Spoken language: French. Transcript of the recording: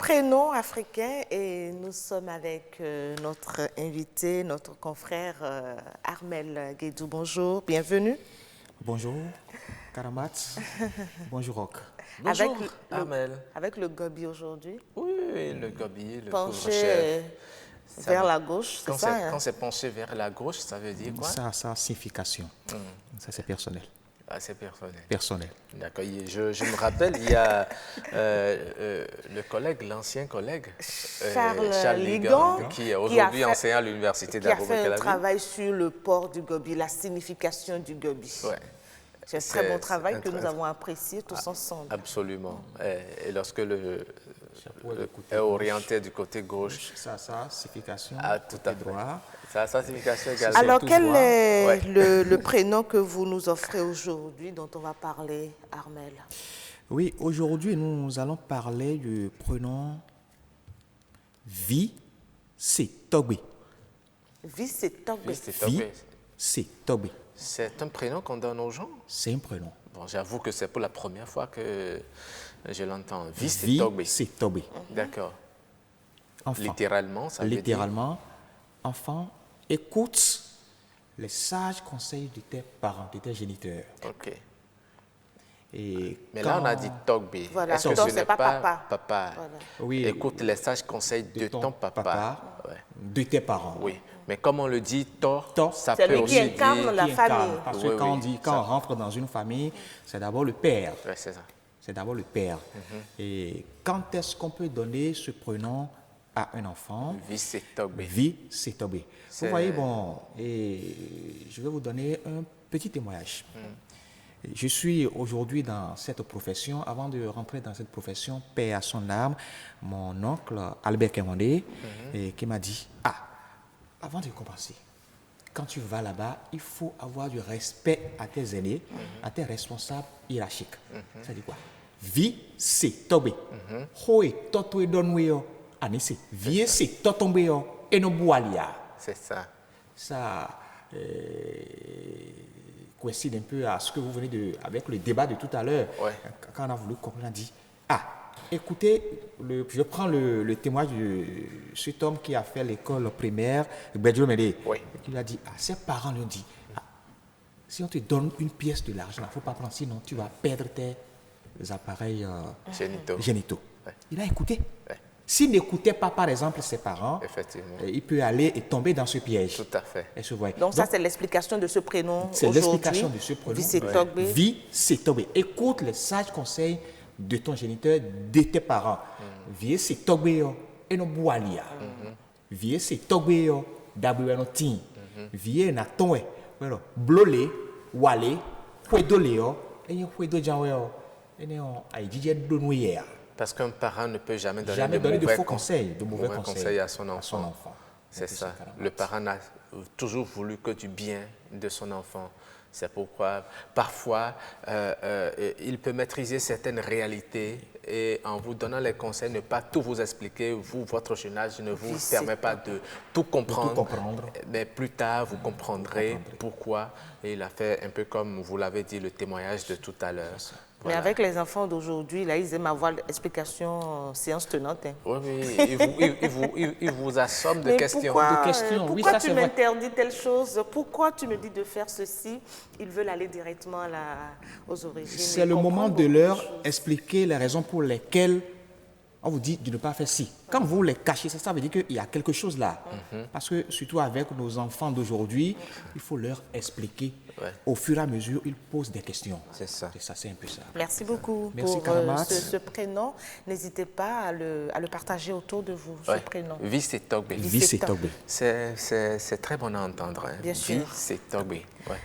prénoms africains et nous sommes avec notre invité, notre confrère Armel Guédou. Bonjour, bienvenue. Bonjour, Karamat. Bonjour, Rock. Bonjour, Armel. Avec le gobi aujourd'hui. Oui, le gobi, le penché couvre-chef. Vers la gauche, c'est ça? Quand c'est penché vers la gauche, ça veut dire quoi? Ça a signification. Ça, c'est personnel. Ah, c'est personnel. Personnel. D'accord. Je me rappelle, il y a le collègue, l'ancien collègue, Charles Ligon, qui est aujourd'hui enseignant à l'université d'Abou Bakr El qui a fait un Habib. travail sur le port du gobi, la signification du gobi. Ouais. C'est un très bon travail que nous avons apprécié tous ensemble. Absolument. Et lorsque est orienté du côté gauche. Ça a signification. Ah, tout à fait. Droit. Ça a sa signification également. Alors, quel est le prénom que vous nous offrez aujourd'hui, dont on va parler, Armel? Oui, aujourd'hui, nous allons parler du prénom Vi-Se-Togbe. Vi-Se-Togbe. Vi-Se-Togbe. C'est un prénom qu'on donne aux gens? C'est un prénom. Bon, j'avoue que c'est pour la première fois que je l'entends. Vi-Se-Togbe. Vi-Se-Togbe. D'accord. Enfant. Littéralement, ça veut dire? Littéralement, enfant, écoute les sages conseils de tes parents, de tes géniteurs. OK. Et mais là, on a dit Togbe. Voilà. Est-ce que ce n'est pas papa? Voilà. Oui, écoute les sages conseils de ton papa. Ouais. De tes parents. Oui, mais comme on le dit, ça c'est peut lui aussi qui incarne dire... la famille. Parce que quand on rentre dans une famille, c'est d'abord le père. Ouais, c'est ça. C'est d'abord le père. Et quand est-ce qu'on peut donner ce prénom à un enfant? Vi-Se-Togbe. Vi-Se-Togbe. Vous voyez, bon, et je vais vous donner un petit témoignage. Je suis aujourd'hui dans cette profession. Avant de rentrer dans cette profession, paix à son âme, mon oncle Albert Kemondé, qui m'a dit, avant de commencer, quand tu vas là-bas, il faut avoir du respect à tes aînés, à tes responsables hiérarchiques. Ça dit quoi? Vi-Se-Togbe. Hoe totwe donweo. Anissé. Vi-Se-Totombeo. Enobualia. C'est ça. Ça coïncide un peu à ce que vous venez avec le débat de tout à l'heure. Ouais. Quand on a voulu comprendre, on a dit, écoutez, je prends le témoignage de cet homme qui a fait l'école primaire, Bédio Médé. Oui. Il a dit, ses parents lui ont dit, si on te donne une pièce de l'argent, il ne faut pas prendre, sinon tu vas perdre tes appareils génitaux. Ouais. Il a écouté. Ouais. S'il n'écoutait pas, par exemple, ses parents, effectivement, il peut aller et tomber dans ce piège. Tout à fait. Donc ça, c'est l'explication de ce prénom. C'est l'explication de ce prénom. Vi-Se-Togbe. Vi-Se-Togbe. Écoute les sages conseils de ton géniteur, de tes parents. Vi-Se-Togbe et no bualia. Vi-Se-Togbe d'abou no tin. Vi na tonwe. Bueno, blole, wale, puedoleo, et yo puedo janweo. Et non, aïdije donouye. Parce qu'un parent ne peut jamais donner de faux conseils, de mauvais conseils à son enfant. C'est ça. Le parent a toujours voulu que du bien de son enfant. C'est pourquoi, parfois, il peut maîtriser certaines réalités et en vous donnant les conseils, ne pas tout vous expliquer. Vous, votre jeune âge ne vous permet pas de tout comprendre. Mais plus tard, vous comprendrez pourquoi. Et il a fait un peu comme vous l'avez dit, le témoignage de tout à l'heure. Voilà. Mais avec les enfants d'aujourd'hui, là, ils aiment avoir l'explication séance tenante. Hein. Oui, ils vous assomment de questions. Pourquoi tu m'interdis telle chose? Pourquoi tu me dis de faire ceci? Ils veulent aller directement aux origines. C'est le moment de leur expliquer les raisons pour lesquelles on vous dit de ne pas faire ci. Quand vous les cachez, ça veut dire qu'il y a quelque chose là. Parce que surtout avec nos enfants d'aujourd'hui, il faut leur expliquer. Au fur et à mesure, ils posent des questions. C'est ça. C'est un peu ça. Merci beaucoup pour ce prénom. N'hésitez pas à le partager autour de vous, ce prénom. Vi-Se-Togbe. Vi-Se-Togbe. C'est très bon à entendre. Hein. Bien sûr. Vi-Se-Togbe. Ouais.